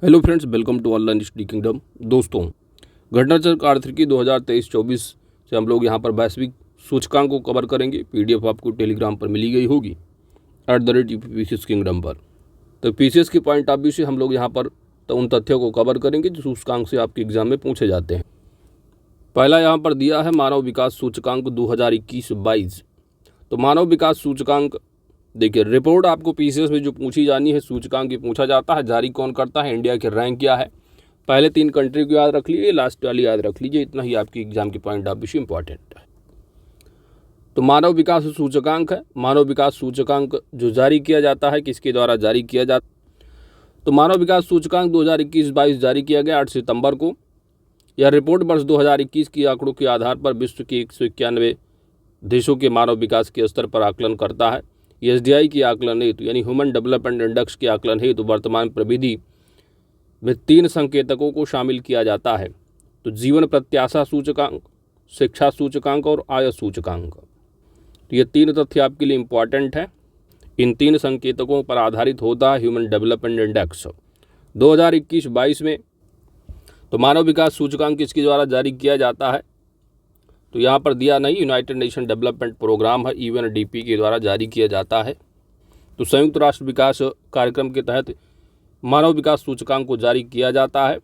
Hello friends, welcome to online study kingdom. दोस्तों, घटना चक्र आर्थिकी 2023-24 से हम लोग यहाँ पर वैश्विक सूचकांक को कवर करेंगे। पीडीएफ आपको टेलीग्राम पर मिली गई होगी @PCS किंगडम पर। तो पीसीएस के पॉइंट ऑफ व्यू से हम लोग यहाँ पर उन तथ्यों को कवर करेंगे जो सूचकांक से आपके एग्जाम में पूछे जाते हैं। पहला यहाँ पर दिया है मानव विकास सूचकांक 2021-22। तो मानव विकास सूचकांक देखिए, रिपोर्ट आपको पीसीएस में जो पूछी जानी है सूचकांक की पूछा जाता है। जारी कौन करता है, इंडिया की रैंक क्या है। पहले 3 कंट्री को याद रख लीजिए, लास्ट वाली याद रख लीजिए। इतना ही आपकी एग्जाम के पॉइंट ऑफ व्यू से इंपॉर्टेंट है। तो मानव विकास सूचकांक है। मानव विकास सूचकांक जो जारी किया जाता है, किसके द्वारा जारी किया जाता है? तो मानव विकास सूचकांक 2021-22 जारी किया गया 8 सितंबर को। यह रिपोर्ट वर्ष 2021 के आंकड़ों के आधार पर विश्व के 191 देशों के मानव विकास के स्तर पर आकलन करता है। एसडीआई की आकलन हेतु यानी ह्यूमन डेवलपमेंट इंडेक्स के आकलन हेतु वर्तमान प्रविधि में 3 संकेतकों को शामिल किया जाता है। तो जीवन प्रत्याशा सूचकांक, शिक्षा सूचकांक और आय सूचकांक। तो ये 3 तथ्य आपके लिए इम्पॉर्टेंट है। इन 3 संकेतकों पर आधारित होता है ह्यूमन डेवलपमेंट इंडेक्स 2021-22 में। तो मानव विकास सूचकांक किसके द्वारा जारी किया जाता है? तो यहाँ पर दिया नहीं, यूनाइटेड नेशन डेवलपमेंट प्रोग्राम है, यूएनडीपी के द्वारा जारी किया जाता है। तो संयुक्त राष्ट्र विकास कार्यक्रम के तहत मानव विकास सूचकांक को जारी किया जाता है।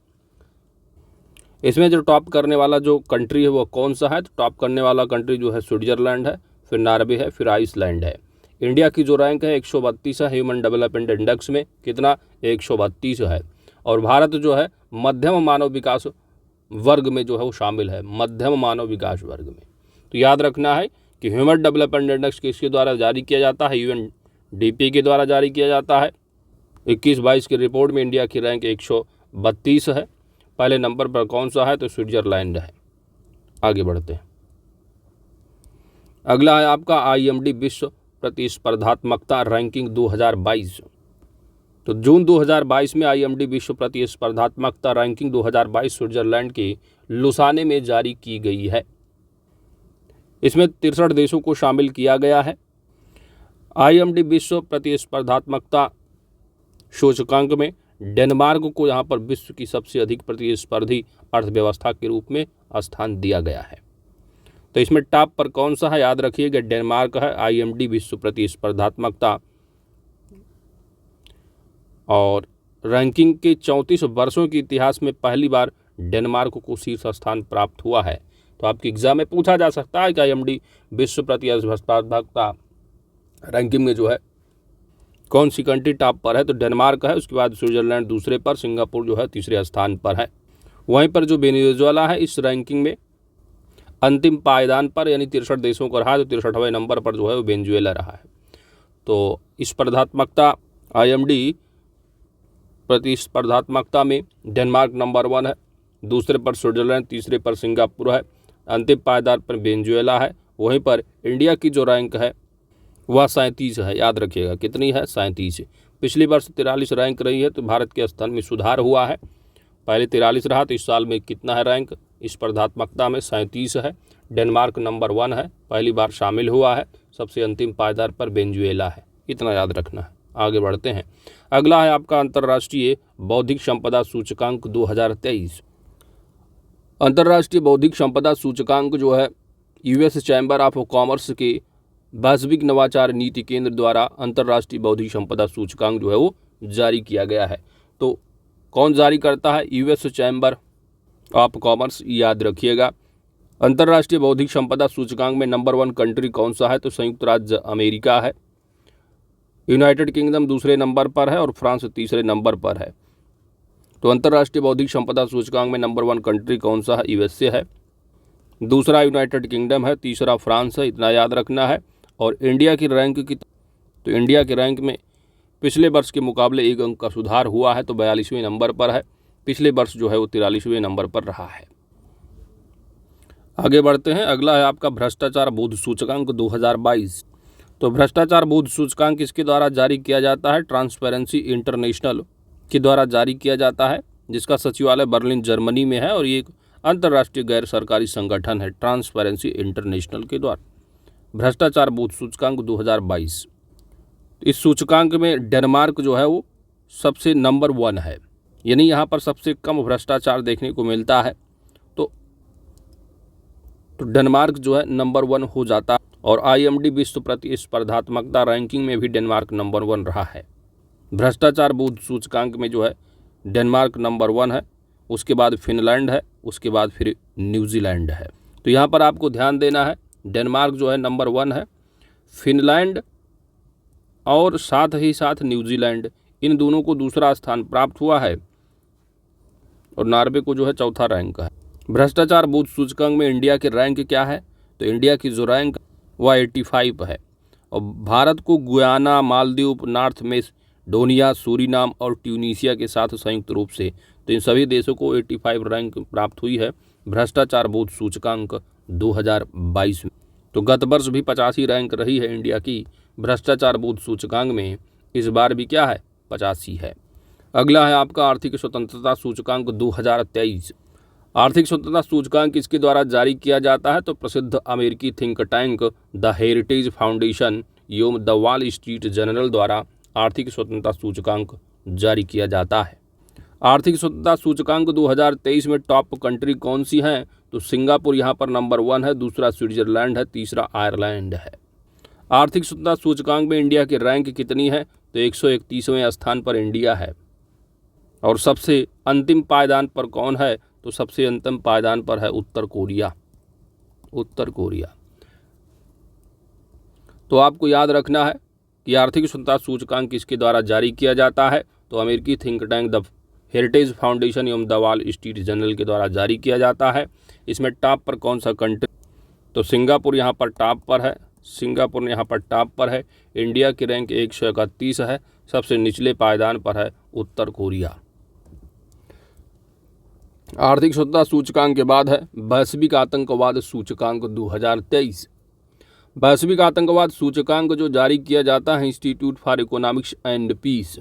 इसमें जो टॉप करने वाला जो कंट्री है वो कौन सा है? तो टॉप करने वाला कंट्री जो है स्विट्जरलैंड है, फिर नॉर्वे है, फिर आइसलैंड है। इंडिया की जो रैंक है 132 है ह्यूमन डेवलपमेंट इंडेक्स में। कितना? 132 है। और भारत जो है मध्यम मानव विकास वर्ग में जो है वो शामिल है, मध्यम मानव विकास वर्ग में। तो याद रखना है कि ह्यूमन डेवलपमेंट इंडेक्स किसके द्वारा जारी किया जाता है? यूएनडीपी के द्वारा जारी किया जाता है। 21-22 की रिपोर्ट में इंडिया की रैंक 132 है। पहले नंबर पर कौन सा है? तो स्विट्जरलैंड है। आगे बढ़ते हैं। अगला है आपका आईएमडी विश्व प्रतिस्पर्धात्मकता रैंकिंग 2022। तो जून 2022 में आईएमडी विश्व प्रतिस्पर्धात्मकता रैंकिंग 2022 स्विट्जरलैंड के लुसाने में जारी की गई है। इसमें 63 देशों को शामिल किया गया है। आईएमडी विश्व प्रतिस्पर्धात्मकता सूचकांक में डेनमार्क को यहाँ पर विश्व की सबसे अधिक प्रतिस्पर्धी अर्थव्यवस्था के रूप में स्थान दिया गया है। तो इसमें टॉप पर कौन सा है? याद रखिएगा, डेनमार्क है आईएमडी विश्व प्रतिस्पर्धात्मकता। और रैंकिंग के 34 वर्षों के इतिहास में पहली बार डेनमार्क को शीर्ष स्थान प्राप्त हुआ है। तो आपके एग्जाम में पूछा जा सकता है कि आईएमडी विश्व प्रतिस्पर्धात्मकता रैंकिंग में जो है कौन सी कंट्री टॉप पर है? तो डेनमार्क है, उसके बाद स्विट्जरलैंड दूसरे पर, सिंगापुर जो है तीसरे स्थान पर है। वहीं पर जो वेनेजुएला है इस रैंकिंग में अंतिम पायदान पर यानी 63 देशों का रहा है। तो 63वें नंबर पर जो है वो वेनेजुएला रहा है। तो स्पर्धात्मकता आईएमडी प्रतिस्पर्धात्मकता में डेनमार्क नंबर 1 है, दूसरे पर स्विट्जरलैंड, तीसरे पर सिंगापुर है, अंतिम पायदान पर वेनेजुएला है। वहीं पर इंडिया की जो रैंक है वह 37 है। याद रखिएगा, कितनी है? 37। पिछले वर्ष 43 रैंक रही है। तो भारत के स्थान में सुधार हुआ है। पहले 43 रहा, तो इस साल में कितना है रैंक? स्पर्धात्मकता में 37 है। डेनमार्क नंबर 1 है, पहली बार शामिल हुआ है। सबसे अंतिम पायदान पर वेनेजुएला है। इतना याद रखना है। आगे बढ़ते हैं। अगला है आपका अंतर्राष्ट्रीय बौद्धिक संपदा सूचकांक 2023। अंतर्राष्ट्रीय बौद्धिक संपदा सूचकांक जो है यूएस चैम्बर ऑफ कॉमर्स के वैश्विक नवाचार नीति केंद्र द्वारा अंतर्राष्ट्रीय बौद्धिक संपदा सूचकांक जो है वो जारी किया गया है। तो कौन जारी करता है? US chamber of commerce. याद रखिएगा। अंतर्राष्ट्रीय बौद्धिक संपदा सूचकांक में नंबर 1 कंट्री कौन सा है? तो संयुक्त राज्य अमेरिका है, यूनाइटेड किंगडम दूसरे नंबर पर है और फ्रांस तीसरे नंबर पर है। तो अंतर्राष्ट्रीय बौद्धिक संपदा सूचकांक में नंबर 1 कंट्री कौन सा है? यूएसए है, दूसरा यूनाइटेड किंगडम है, तीसरा फ्रांस है। इतना याद रखना है। और इंडिया की रैंक की, तो इंडिया के रैंक में पिछले वर्ष के मुकाबले 1 अंक का सुधार हुआ है। तो 42वें नंबर पर है। पिछले वर्ष जो है वो 43वें नंबर पर रहा है। आगे बढ़ते हैं। अगला है आपका भ्रष्टाचार बोध सूचकांक 2022। तो भ्रष्टाचार बोध सूचकांक किसके द्वारा जारी किया जाता है? ट्रांसपेरेंसी इंटरनेशनल के द्वारा जारी किया जाता है, जिसका सचिवालय बर्लिन जर्मनी में है। और ये एक अंतर्राष्ट्रीय गैर सरकारी संगठन है, ट्रांसपेरेंसी इंटरनेशनल के द्वारा। भ्रष्टाचार बोध सूचकांक 2022। इस सूचकांक में डेनमार्क जो है वो सबसे नंबर 1 है। यानी यहाँ पर सबसे कम भ्रष्टाचार देखने को मिलता है। तो डेनमार्क जो है नंबर 1 हो जाता है और IMD विश्व प्रतिस्पर्धात्मकता रैंकिंग में भी डेनमार्क नंबर 1 रहा है। भ्रष्टाचार बोध सूचकांक में जो है डेनमार्क नंबर 1 है, उसके बाद फिनलैंड है, उसके बाद फिर न्यूजीलैंड है। तो यहाँ पर आपको ध्यान देना है, डेनमार्क जो है नंबर 1 है, फिनलैंड और साथ ही साथ न्यूजीलैंड, इन दोनों को दूसरा स्थान प्राप्त हुआ है और नॉर्वे को जो है चौथा रैंक है। भ्रष्टाचार बोध सूचकांक में इंडिया के रैंक क्या है? तो इंडिया की जो रैंक वह 85 है और भारत को Guyana, Maldives, North Macedonia, Suriname और ट्यूनीशिया के साथ संयुक्त रूप से तो इन सभी देशों को 85 रैंक प्राप्त हुई है भ्रष्टाचार बोध सूचकांक 2022 में। तो गत वर्ष भी 85 रैंक रही है इंडिया की भ्रष्टाचार बोध सूचकांक में, इस बार भी क्या है 85 है। अगला है आपका आर्थिक स्वतंत्रता सूचकांक 2023। आर्थिक स्वतंत्रता सूचकांक किसके द्वारा जारी किया जाता है? तो प्रसिद्ध अमेरिकी think tank the heritage foundation एवं द वॉल स्ट्रीट जर्नल द्वारा आर्थिक स्वतंत्रता सूचकांक जारी किया जाता है। आर्थिक स्वतंत्रता सूचकांक 2023 में टॉप कंट्री कौन सी हैं? तो सिंगापुर यहाँ पर नंबर 1 है, दूसरा स्विट्जरलैंड है, तीसरा आयरलैंड है। आर्थिक स्वतंत्रता सूचकांक में इंडिया की रैंक कितनी है? तो 131वें स्थान पर इंडिया है। और सबसे अंतिम पायदान पर कौन है? तो सबसे अंतिम पायदान पर है उत्तर कोरिया। उत्तर कोरिया। तो आपको याद रखना है कि आर्थिक स्वतंत्रता सूचकांक किसके द्वारा जारी किया जाता है? तो अमेरिकी think tank the heritage foundation एवं द वॉल स्ट्रीट जर्नल के द्वारा जारी किया जाता है। इसमें टॉप पर कौन सा कंट्री? तो सिंगापुर यहाँ पर टॉप पर है, सिंगापुर यहाँ पर टॉप पर है। इंडिया की रैंक 131 है, सबसे निचले पायदान पर है उत्तर कोरिया। आर्थिक स्वतंत्रता सूचकांक के बाद है वैश्विक आतंकवाद सूचकांक 2023। वैश्विक आतंकवाद सूचकांक जो जारी किया जाता है institute for economics and peace.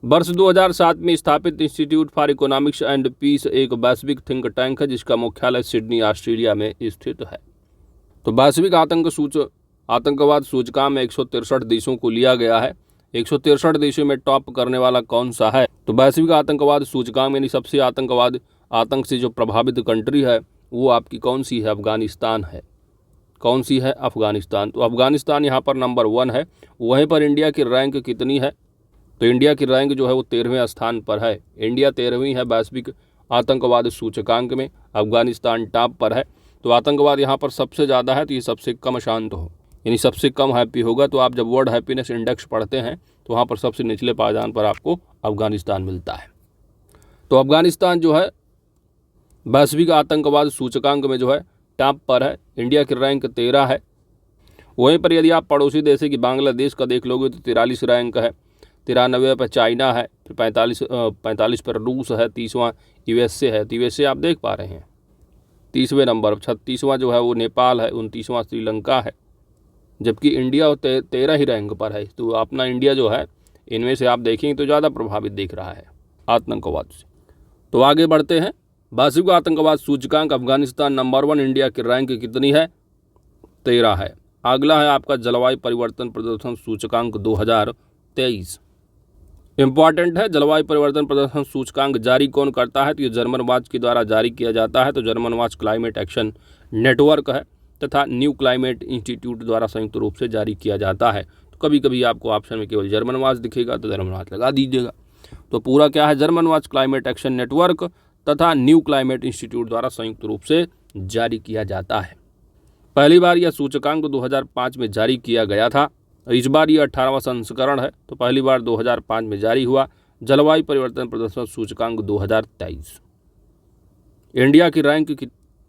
वर्ष 2007 में स्थापित institute for economics and peace एक वैश्विक थिंक टैंक है जिसका मुख्यालय सिडनी ऑस्ट्रेलिया में स्थित है। तो वैश्विक आतंकवाद सूचकांक में 163 देशों को लिया गया है। 163 देशों में टॉप करने वाला कौन सा है? तो वैश्विक आतंकवाद सूचकांक में सबसे आतंक से जो प्रभावित कंट्री है वो आपकी कौन सी है? अफगानिस्तान है। कौन सी है? अफगानिस्तान। तो अफगानिस्तान यहाँ पर नंबर 1 है। वहीं पर इंडिया की रैंक कितनी है? तो इंडिया की रैंक जो है वो 13वें स्थान पर है। इंडिया 13वीं है वैश्विक आतंकवाद सूचकांक में, अफगानिस्तान टॉप पर है। तो आतंकवाद यहाँ पर सबसे ज़्यादा है तो ये सबसे कम शांत हो, यानी सबसे कम हैप्पी होगा। तो आप जब वर्ल्ड हैप्पीनेस इंडेक्स पढ़ते हैं तो वहाँ पर सबसे निचले पायदान पर आपको अफगानिस्तान मिलता है। तो अफगानिस्तान जो है वैश्विक आतंकवाद सूचकांक में जो है टॉप पर है। इंडिया की रैंक 13 है। वहीं पर यदि आप पड़ोसी देश की बांग्लादेश का देख लोगे तो 43 रैंक है, 93 पर चाइना है, फिर 45 पर रूस है, 30वां USA है। तो USA आप देख पा रहे हैं 30वें नंबर, 36वां जो है वो नेपाल है, 29वां श्रीलंका है, जबकि इंडिया 13 ही रैंक पर है। तो अपना इंडिया जो है इनमें से आप देखेंगे तो ज़्यादा प्रभावित दिख रहा है आतंकवाद से। तो आगे बढ़ते हैं। वैश्विक आतंकवाद सूचकांक अफगानिस्तान नंबर 1, इंडिया की रैंक कितनी है? 13 है। अगला है आपका जलवायु परिवर्तन प्रदर्शन सूचकांक 2023। इम्पॉर्टेंट है, जलवायु परिवर्तन प्रदर्शन सूचकांक जारी कौन करता है? तो ये जर्मन वॉच के द्वारा जारी किया जाता है। तो German watch climate action network है तथा न्यू क्लाइमेट इंस्टीट्यूट द्वारा संयुक्त रूप से जारी किया जाता है। तो कभी कभी आपको ऑप्शन में केवल जर्मन वॉच दिखेगा तो जर्मन वॉच लगा दीजिएगा। तो पूरा क्या है? German watch climate action network तथा न्यू क्लाइमेट इंस्टीट्यूट द्वारा संयुक्त रूप से जारी किया जाता है। पहली बार यह सूचकांक 2005 में जारी किया गया था। इस बार यह 18वां संस्करण है। तो पहली बार 2005 में जारी हुआ जलवायु परिवर्तन प्रदर्शन सूचकांक 2023। इंडिया की रैंक की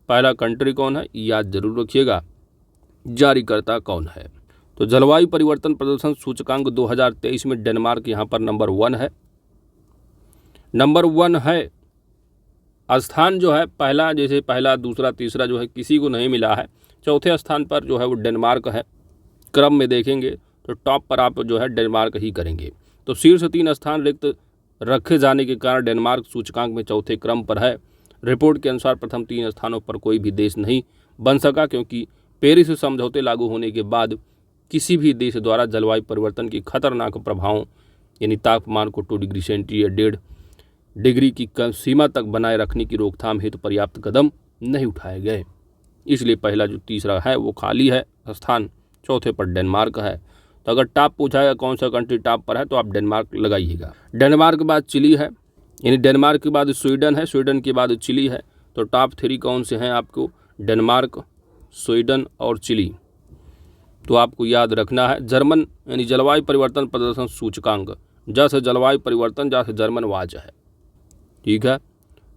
पहला कंट्री कौन है? याद जरूर रखिएगा। जारीकर्ता कौन है? तो जलवायु परिवर्तन प्रदर्शन सूचकांक 2023 में डेनमार्क यहाँ पर नंबर 1 है। नंबर 1 है। स्थान जो है पहला, जैसे पहला, दूसरा, तीसरा जो है किसी को नहीं मिला है। चौथे स्थान पर जो है वो डेनमार्क है। क्रम में देखेंगे तो टॉप पर आप जो है डेनमार्क ही करेंगे। तो शीर्ष 3 स्थान रिक्त रखे जाने के कारण डेनमार्क सूचकांक में चौथे क्रम पर है। रिपोर्ट के अनुसार प्रथम 3 स्थानों पर कोई भी देश नहीं बन सका क्योंकि पेरिस समझौते लागू होने के बाद किसी भी देश द्वारा जलवायु परिवर्तन के खतरनाक प्रभावों यानी तापमान को 2 डिग्री सेंटीग्रेड 1.5 डिग्री की कम सीमा तक बनाए रखने की रोकथाम हेतु पर्याप्त कदम नहीं उठाए गए। इसलिए पहला जो तीसरा है वो खाली है स्थान, चौथे पर डेनमार्क है। तो अगर टॉप पूछा है कौन सा कंट्री टॉप पर है तो आप डेनमार्क लगाइएगा। डेनमार्क के बाद चिली है, यानी डेनमार्क के बाद स्वीडन है, स्वीडन के बाद चिली है। तो टॉप 3 कौन से हैं आपको? डेनमार्क, स्वीडन और चिली। तो आपको याद रखना है जर्मन यानी जलवायु परिवर्तन प्रदर्शन सूचकांक, जैसे जलवायु परिवर्तन जैसे जर्मन वाज है, ठीक है।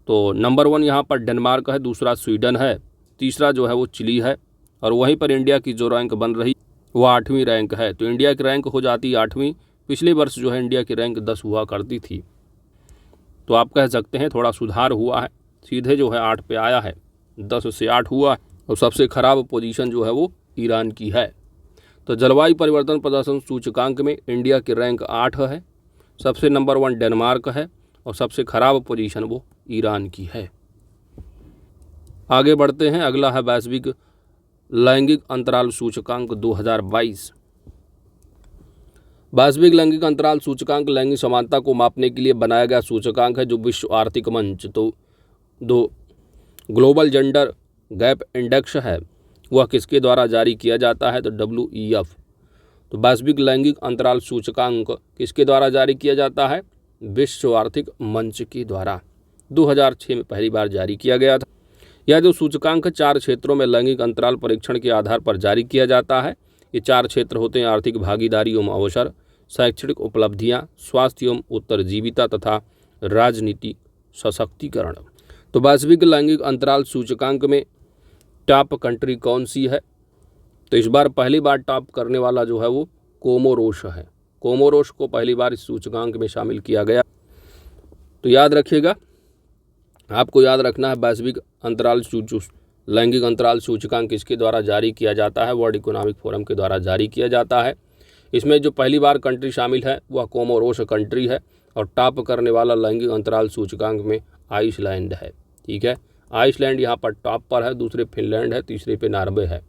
तो नंबर 1 यहाँ पर डेनमार्क है, दूसरा स्वीडन है, तीसरा जो है वो चिली है, और वहीं पर इंडिया की जो रैंक बन रही वो 8वीं रैंक है। तो इंडिया की रैंक हो जाती है 8वीं। पिछले वर्ष जो है इंडिया की रैंक 10 हुआ करती थी, तो आप कह सकते हैं थोड़ा सुधार हुआ है, सीधे जो है 8 पे आया है, 10 से 8 हुआ है। और सबसे खराब पोजीशन जो है वो ईरान की है। तो जलवायु परिवर्तन प्रदर्शन सूचकांक में इंडिया की रैंक 8 है, सबसे नंबर 1 डेनमार्क है, और सबसे खराब पोजीशन वो ईरान की है। आगे बढ़ते हैं, अगला है वैश्विक लैंगिक अंतराल सूचकांक 2022। वैश्विक लैंगिक अंतराल सूचकांक लैंगिक समानता को मापने के लिए बनाया गया सूचकांक है, जो विश्व आर्थिक मंच तो ग्लोबल जेंडर गैप इंडेक्स है, वह किसके द्वारा जारी किया जाता है? तो WEF। तो वैश्विक लैंगिक अंतराल सूचकांक किसके द्वारा जारी किया जाता है? विश्व आर्थिक मंच के द्वारा 2006 में पहली बार जारी किया गया था। यह जो सूचकांक 4 क्षेत्रों में लैंगिक अंतराल परीक्षण के आधार पर जारी किया जाता है। ये 4 क्षेत्र होते हैं आर्थिक भागीदारी एवं अवसर, शैक्षणिक उपलब्धियां, स्वास्थ्य एवं उत्तरजीविता तथा राजनीति सशक्तिकरण। तो वैश्विक लैंगिक अंतराल सूचकांक में टॉप कंट्री कौन सी है? तो इस बार पहली बार टॉप करने वाला जो है वो कोमोरोस है। कोमोरोस को पहली बार इस सूचकांक में शामिल किया गया। तो याद रखिएगा, आपको याद रखना है वैश्विक अंतराल लैंगिक अंतराल सूचकांक किसके द्वारा जारी किया जाता है? वर्ल्ड इकोनॉमिक फोरम के द्वारा जारी किया जाता है। इसमें जो पहली बार कंट्री शामिल है वह कोमोरोस कंट्री है, और टॉप करने वाला लैंगिक अंतराल सूचकांक में आइसलैंड है, ठीक है। आइसलैंड यहाँ पर टॉप पर है, दूसरे फिनलैंड है, तीसरे पे नॉर्वे है।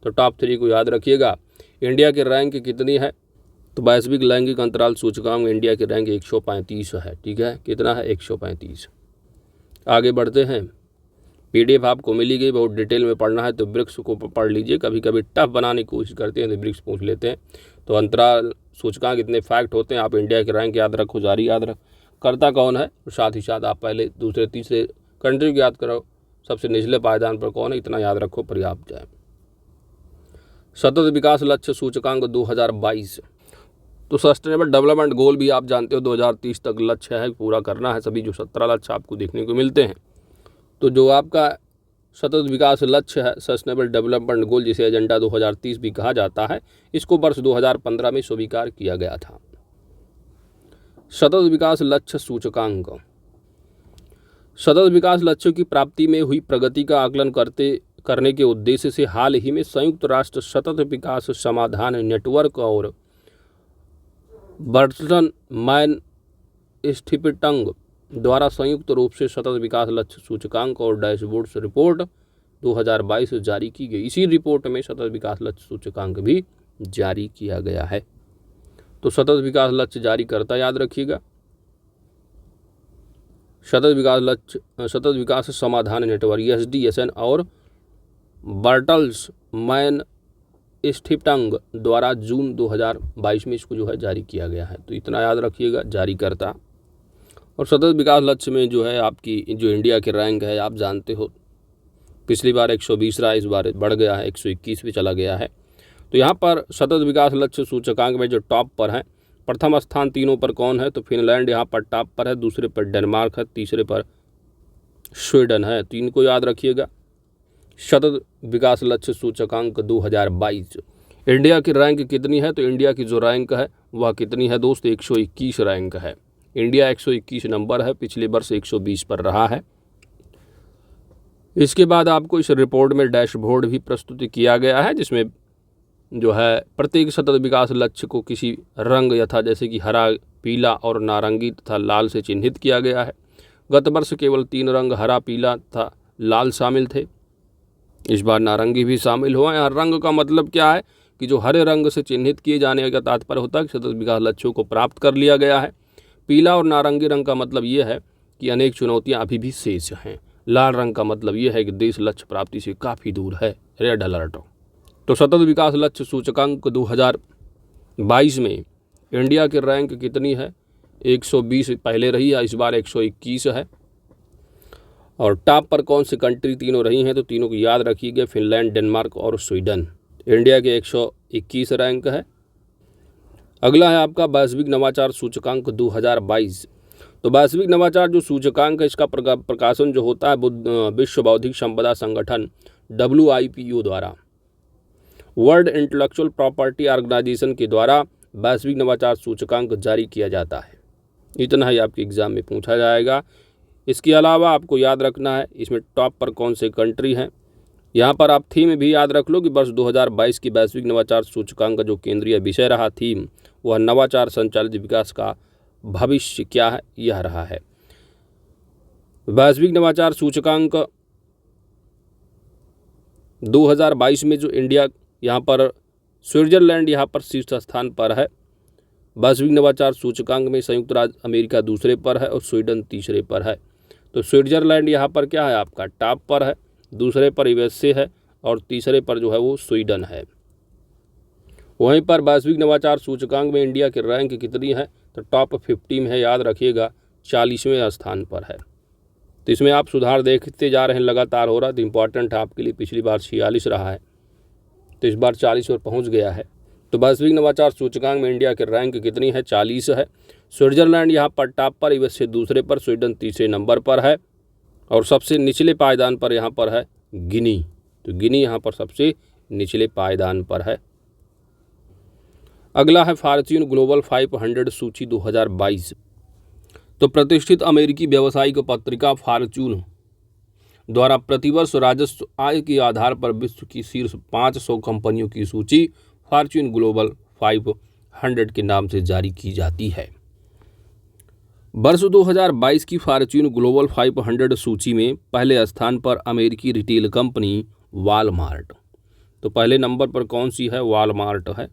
तो टॉप 3 को याद रखिएगा। इंडिया की रैंक कितनी है? तो वैश्विक लैंगिक अंतराल सूचकांक में इंडिया की रैंक 135 है, ठीक है। कितना है? 135। आगे बढ़ते हैं, PDF आपको मिली गई, बहुत डिटेल में पढ़ना है तो ब्रिक्स को पढ़ लीजिए। कभी कभी टफ बनाने की कोशिश करते हैं तो ब्रिक्स पूछ लेते हैं। तो अंतराल सूचकांक इतने फैक्ट होते हैं, आप इंडिया की रैंक याद रखो, जारी याद रख, करता कौन है, साथ ही साथ आप पहले दूसरे तीसरे कंट्री को याद करो, सबसे निचले पायदान पर कौन है, इतना याद रखो, पर्याप्त है। सतत विकास लक्ष्य सूचकांक 2022। तो सस्टेनेबल डेवलपमेंट गोल भी आप जानते हो 2030 तक लक्ष्य है, पूरा करना है सभी जो 17 लक्ष्य आपको देखने को मिलते हैं। तो जो आपका सतत विकास लक्ष्य है, सस्टेनेबल डेवलपमेंट गोल, जिसे एजेंडा 2030 भी कहा जाता है, इसको वर्ष 2015 में स्वीकार किया गया था। सतत विकास लक्ष्य सूचकांक सतत विकास लक्ष्यों की प्राप्ति में हुई प्रगति का आकलन करने के उद्देश्य से हाल ही में संयुक्त राष्ट्र सतत विकास समाधान नेटवर्क और बर्टन मैन स्टिपिटंग द्वारा संयुक्त रूप से सतत विकास लक्ष्य सूचकांक और डैशबोर्ड रिपोर्ट 2022 जारी की गई। इसी रिपोर्ट में सतत विकास लक्ष्य सूचकांक भी जारी किया गया है। तो सतत विकास लक्ष्य जारी करता याद रखिएगा, सतत विकास समाधान नेटवर्क SDSN और बर्टल्स मैन स्टिपिटंग द्वारा जून 2022 में इसको जो है जारी किया गया है। तो इतना याद रखिएगा, जारी करता। और सतत विकास लक्ष्य में जो है आपकी जो इंडिया की रैंक है आप जानते हो, पिछली बार 120 रहा, इस बार बढ़ गया है, 121 भी चला गया है। तो यहाँ पर सतत विकास लक्ष्य सूचकांक में जो टॉप पर है, प्रथम स्थान तीनों पर कौन है? तो फिनलैंड यहाँ पर टॉप पर है, दूसरे पर डेनमार्क है, तीसरे पर स्वीडन है। 3 को याद रखिएगा। सतत विकास लक्ष्य सूचकांक 2022। इंडिया की रैंक कितनी है? तो इंडिया की जो रैंक है वह कितनी है दोस्त? 121 रैंक है। इंडिया 121 नंबर है, पिछले वर्ष 120 पर रहा है। इसके बाद आपको इस रिपोर्ट में डैशबोर्ड भी प्रस्तुत किया गया है, जिसमें जो है प्रत्येक सतत विकास लक्ष्य को किसी रंग यथा जैसे कि हरा, पीला और नारंगी तथा लाल से चिन्हित किया गया है। गत वर्ष केवल 3 रंग हरा, पीला तथा लाल शामिल थे, इस बार नारंगी भी शामिल हुआ है। रंग का मतलब क्या है कि जो हरे रंग से चिन्हित किए जाने का तात्पर्य होता है कि सतत विकास लक्ष्यों को प्राप्त कर लिया गया है। पीला और नारंगी रंग का मतलब ये है कि अनेक चुनौतियां अभी भी शेष हैं। लाल रंग का मतलब ये है कि देश लक्ष्य प्राप्ति से काफ़ी दूर है, रेड अलर्ट। तो सतत विकास लक्ष्य सूचकांक 2022 में इंडिया की रैंक कितनी है? 120 पहले रही है, इस बार 121 है। और टॉप पर कौन सी कंट्री तीनों रही हैं? तो तीनों को याद रखिएगा, फिनलैंड, डेनमार्क और स्वीडन। इंडिया के 121 रैंक है। अगला है आपका वैश्विक नवाचार सूचकांक 2022। तो वैश्विक नवाचार जो सूचकांक है, इसका प्रकाशन जो होता है विश्व बौद्धिक संपदा संगठन WIPO द्वारा, वर्ल्ड इंटेलेक्चुअल प्रॉपर्टी ऑर्गेनाइजेशन के द्वारा वैश्विक नवाचार सूचकांक जारी किया जाता है। इतना ही आपके एग्जाम में पूछा जाएगा। इसके अलावा आपको याद रखना है इसमें टॉप पर कौन से कंट्री हैं। यहाँ पर आप थीम भी याद रख लो कि वर्ष 2022 की वैश्विक नवाचार सूचकांक का जो केंद्रीय विषय रहा थीम, वह नवाचार संचालित विकास का भविष्य क्या है, यह रहा है। वैश्विक नवाचार सूचकांक 2022 में जो इंडिया यहाँ पर, स्विट्जरलैंड यहाँ पर शीर्ष स्थान पर है। वैश्विक नवाचार सूचकांक में संयुक्त राज्य अमेरिका दूसरे पर है और स्वीडन तीसरे पर है। तो स्विट्जरलैंड यहाँ पर क्या है आपका, टॉप पर है, दूसरे पर USA है और तीसरे पर जो है वो स्वीडन है। वहीं पर वैश्विक नवाचार सूचकांक में इंडिया की रैंक कितनी है? तो टॉप 50 में है, याद रखिएगा, 40वें स्थान पर है। तो इसमें आप सुधार देखते जा रहे हैं, लगातार हो रहा है। तो इम्पॉर्टेंट है आपके लिए, पिछली बार 46 रहा है, तो इस बार 40 पर पहुँच गया है। तो वैश्विक नवाचार सूचकांक में इंडिया की रैंक कितनी है? 40 है। स्विट्जरलैंड यहाँ पर टॉप पर, USA दूसरे पर, स्वीडन तीसरे नंबर पर है और सबसे निचले पायदान पर यहाँ पर है गिनी। तो गिनी यहाँ पर सबसे निचले पायदान पर है। अगला है फॉर्च्यून ग्लोबल 500 सूची 2022। तो प्रतिष्ठित अमेरिकी व्यावसायिक पत्रिका फॉर्च्यून द्वारा प्रतिवर्ष राजस्व आय के आधार पर विश्व की शीर्ष 500 कंपनियों की सूची फॉर्च्यून ग्लोबल 500 के नाम से जारी की जाती है। वर्ष 2022 की फॉर्च्यून ग्लोबल 500 सूची में पहले स्थान पर अमेरिकी रिटेल कंपनी वॉलमार्ट। तो पहले नंबर पर कौन सी है? वॉलमार्ट है।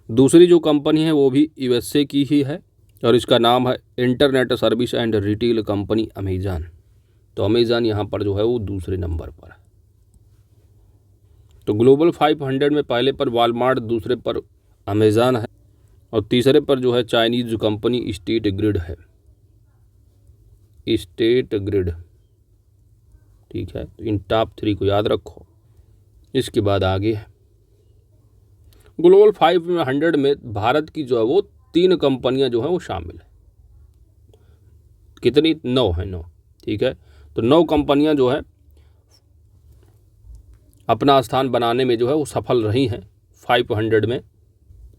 दूसरी जो कंपनी है वो भी USA की ही है और इसका नाम है internet service and retail company Amazon. तो अमेज़न यहाँ पर जो है वो दूसरे नंबर पर है। तो ग्लोबल 500 में पहले पर वॉलमार्ट, दूसरे पर अमेज़न है और तीसरे पर जो है चाइनीज कंपनी स्टेट ग्रिड है, स्टेट ग्रिड। ठीक है, तो इन टॉप 3 को याद रखो। इसके बाद आगे है ग्लोबल 500 में भारत की जो है वो 3 कंपनियां जो है वो शामिल है। कितनी? 9 है, 9। ठीक है, तो 9 कंपनियां जो है अपना स्थान बनाने में जो है वो सफल रही हैं 500 में।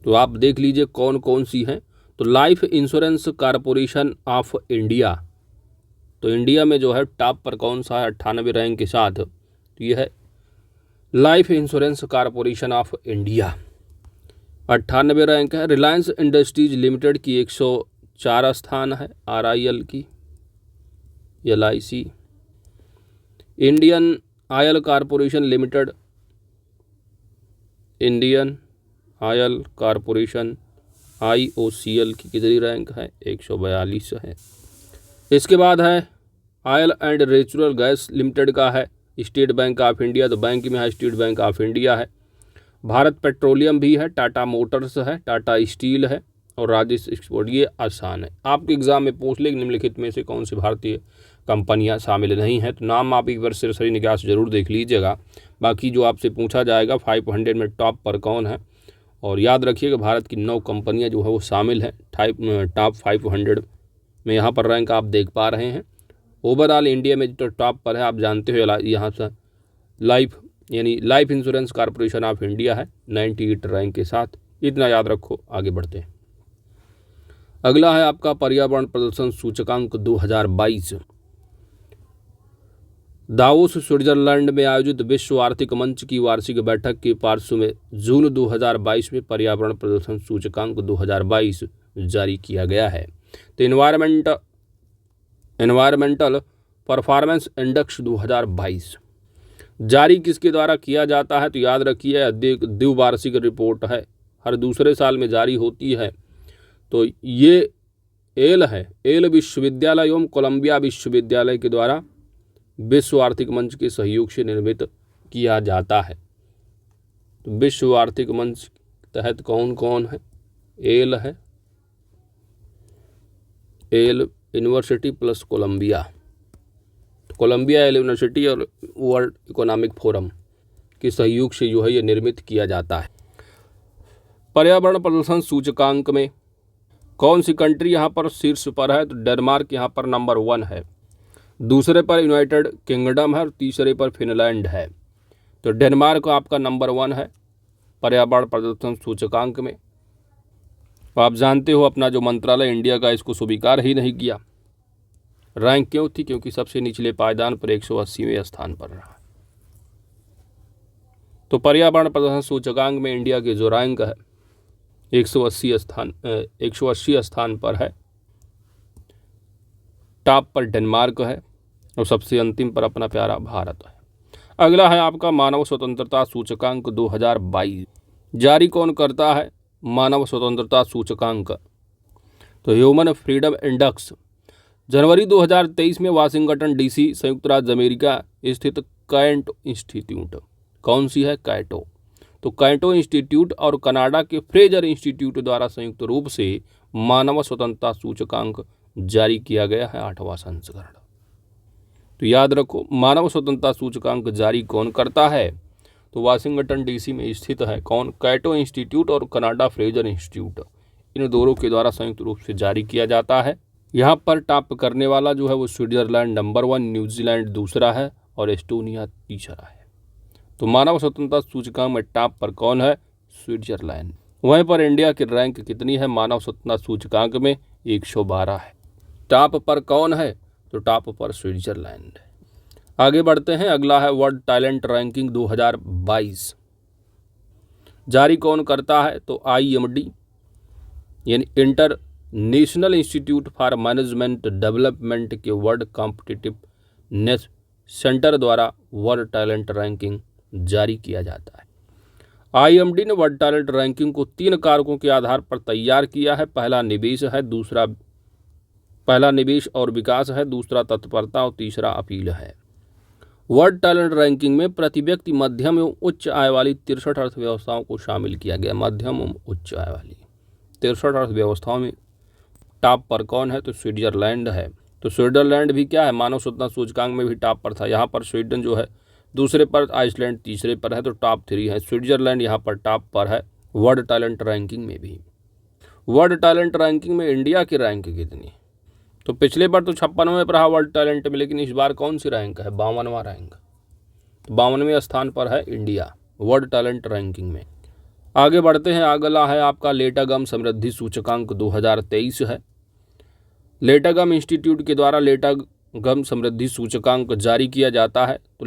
तो आप देख लीजिए कौन कौन सी हैं। तो life insurance corporation of India, तो इंडिया में जो है टॉप पर कौन सा है 98 रैंक के साथ? तो ये है life insurance corporation of India, 98 rank है। रिलायंस इंडस्ट्रीज लिमिटेड की 104 स्थान है, RIL की, LIC। Indian oil corporation limited, Indian oil corporation IOCL की कितनी रैंक है? 142 है। इसके बाद है oil and natural gas limited का है स्टेट बैंक ऑफ इंडिया, तो बैंक में है स्टेट बैंक ऑफ इंडिया है। भारत पेट्रोलियम भी है, टाटा मोटर्स है, टाटा स्टील है और राजेश एक्सपोर्ट। ये आसान है, आपके एग्जाम में पूछ ले निम्नलिखित में से कौन सी भारतीय कंपनियां शामिल नहीं हैं। तो नाम आप एक बार सरसरी निगाह से जरूर देख लीजिएगा। बाकी जो आपसे पूछा जाएगा 500 में टॉप पर कौन है, और याद रखिएगा भारत की 9 कंपनियां जो है वो शामिल हैं टॉप 500 में। यहाँ पर रैंक आप देख पा रहे हैं। ओवरऑल इंडिया में जो टॉप पर है आप जानते हो, यहाँ से life insurance corporation of India है 98 रैंक के साथ। इतना याद रखो, आगे बढ़ते हैं। अगला है आपका पर्यावरण प्रदूषण सूचकांक 2022। दावोस स्विट्जरलैंड में आयोजित विश्व आर्थिक मंच की वार्षिक बैठक के पार्श्व में जून 2022 में पर्यावरण प्रदूषण सूचकांक 2022 जारी किया गया है। तो एनवायरमेंटल परफॉर्मेंस इंडेक्स 2022, जारी किसके द्वारा किया जाता है? तो याद रखिए द्विवार्षिक रिपोर्ट है, हर दूसरे साल में जारी होती है। तो ये एल विश्वविद्यालय एवं कोलंबिया विश्वविद्यालय के द्वारा विश्व आर्थिक मंच के सहयोग से निर्मित किया जाता है। तो विश्व आर्थिक मंच के तहत कौन कौन है? एल है, Yale university plus Columbia, Columbia Yale university और वर्ल्ड इकोनॉमिक फोरम के सहयोग से जो है ये निर्मित किया जाता है। पर्यावरण प्रदूषण सूचकांक में कौन सी कंट्री यहाँ पर शीर्ष पर है? तो डेनमार्क यहाँ पर नंबर 1 है, दूसरे पर यूनाइटेड किंगडम है और तीसरे पर फिनलैंड है। तो डेनमार्क आपका नंबर 1 है पर्यावरण प्रदूषण सूचकांक में। तो आप जानते हो अपना जो मंत्रालय इंडिया का इसको स्वीकार ही नहीं किया। रैंक क्यों थी? क्योंकि सबसे निचले पायदान पर 180वें स्थान पर रहा। तो पर्यावरण प्रदूषण सूचकांक में इंडिया के जो रैंक है 180 स्थान पर है। टॉप पर डेनमार्क है और सबसे अंतिम पर अपना प्यारा भारत है। अगला है आपका मानव स्वतंत्रता सूचकांक 2022। जारी कौन करता है मानव स्वतंत्रता सूचकांक? तो ह्यूमन फ्रीडम इंडेक्स जनवरी 2023 में वाशिंगटन डीसी संयुक्त राज्य अमेरिका स्थित कैंटो इंस्टीट्यूट, कौन सी है? कैटो। तो कैंटो इंस्टीट्यूट और कनाडा के फ्रेजर इंस्टीट्यूट द्वारा संयुक्त रूप से मानव स्वतंत्रता सूचकांक जारी किया गया है 8वां संस्करण। तो याद रखो मानव स्वतंत्रता सूचकांक जारी कौन करता है? तो वाशिंगटन डीसी में स्थित है कौन? कैटो इंस्टीट्यूट और कनाडा फ्रेजर इंस्टीट्यूट, इन दोनों के द्वारा संयुक्त रूप से जारी किया जाता है। यहाँ पर टॉप करने वाला जो है वो स्विट्जरलैंड नंबर 1, न्यूजीलैंड दूसरा है और एस्टोनिया तीसरा है। तो मानव स्वतंत्रता सूचकांक में टॉप पर कौन है? स्विट्जरलैंड। वहीं पर इंडिया की रैंक कितनी है मानव स्वतंत्रता सूचकांक में? 112 है। टॉप पर कौन है? तो टॉप पर स्विट्जरलैंड है। आगे बढ़ते हैं, अगला है वर्ल्ड टैलेंट रैंकिंग 2022। जारी कौन करता है? तो IMD यानी international institute for management development के वर्ल्ड कॉम्पिटिटिवनेस सेंटर द्वारा वर्ल्ड टैलेंट रैंकिंग जारी किया जाता है। IMD ने वर्ल्ड टैलेंट रैंकिंग को 3 कारकों के आधार पर तैयार किया है। पहला निवेश और विकास है, दूसरा तत्परता और तीसरा अपील है। वर्ल्ड टैलेंट रैंकिंग में प्रति व्यक्ति मध्यम एवं उच्च आय वाली 63 अर्थव्यवस्थाओं को शामिल किया गया। मध्यम एवं उच्च आय वाली 63 अर्थव्यवस्थाओं में टॉप पर कौन है? तो स्विट्जरलैंड है। तो स्विट्जरलैंड भी क्या है? मानव स्वतंत्रता सूचकांक में भी टॉप पर था। यहाँ पर स्वीडन जो है दूसरे पर, आइसलैंड तीसरे पर है। तो टॉप 3 है। स्विट्जरलैंड यहाँ पर टॉप पर है वर्ल्ड टैलेंट रैंकिंग में भी। वर्ल्ड टैलेंट रैंकिंग में इंडिया की रैंक कितनी? तो पिछले बार तो 56वें पर रहा वर्ल्ड टैलेंट में, लेकिन इस बार कौन सी रैंक है? 52वां रैंक। 52वें स्थान पर है इंडिया वर्ल्ड टैलेंट रैंकिंग में। आगे बढ़ते हैं, अगला है आपका लेटागम समृद्धि सूचकांक 2023 है। लेटागम इंस्टीट्यूट के द्वारा लेटागम समृद्धि सूचकांक जारी किया जाता है। तो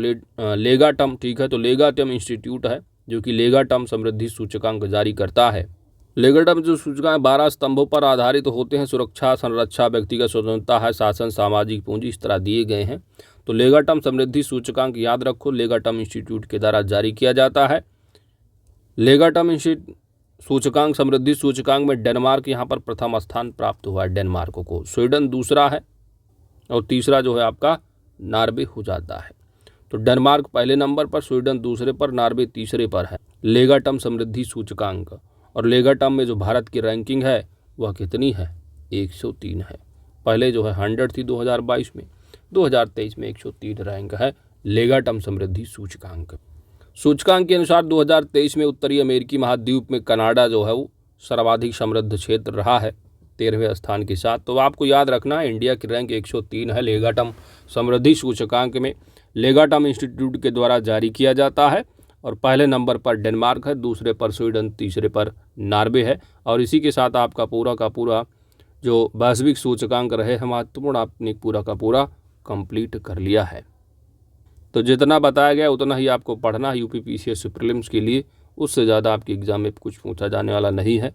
लेगाटम, ठीक है, तो लेगाटम इंस्टीट्यूट है जो कि लेगाटम समृद्धि सूचकांक जारी करता है। लेगाटम जो सूचकांक 12 स्तंभों पर आधारित होते हैं। सुरक्षा, संरक्षा, व्यक्तिगत स्वतंत्रता है, शासन, सामाजिक पूंजी, इस तरह दिए गए हैं। तो लेगाटम समृद्धि सूचकांक याद रखो लेगाटम इंस्टीट्यूट के द्वारा जारी किया जाता है। लेगाटम सूचकांक समृद्धि सूचकांक में डेनमार्क यहाँ पर प्रथम स्थान प्राप्त हुआ है डेनमार्क को। स्वीडन दूसरा है और तीसरा जो है आपका नॉर्वे हो जाता है। तो डेनमार्क पहले नंबर पर, स्वीडन दूसरे पर, नॉर्वे तीसरे पर है लेगाटम समृद्धि सूचकांक। और लेगाटम में जो भारत की रैंकिंग है वह कितनी है? 103 है। पहले जो है 100 थी 2022 में, 2023 में 103 रैंक है लेगाटम समृद्धि सूचकांक। सूचकांक के अनुसार 2023 में उत्तरी अमेरिकी महाद्वीप में कनाडा जो है वो सर्वाधिक समृद्ध क्षेत्र रहा है 13वें स्थान के साथ। तो आपको याद रखना है इंडिया की रैंक 103 है लेगाटम समृद्धि सूचकांक में। लेगाटम इंस्टीट्यूट के द्वारा जारी किया जाता है और पहले नंबर पर डेनमार्क है, दूसरे पर स्वीडन, तीसरे पर नॉर्वे है। और इसी के साथ आपका पूरा का पूरा जो वैश्विक सूचकांक रहे हैं महत्वपूर्ण, आपने पूरा का पूरा कंप्लीट कर लिया है। तो जितना बताया गया उतना ही आपको पढ़ना है यूपी PCSC प्रीलिम्स के लिए, उससे ज़्यादा आपके एग्जाम में कुछ पूछा जाने वाला नहीं है।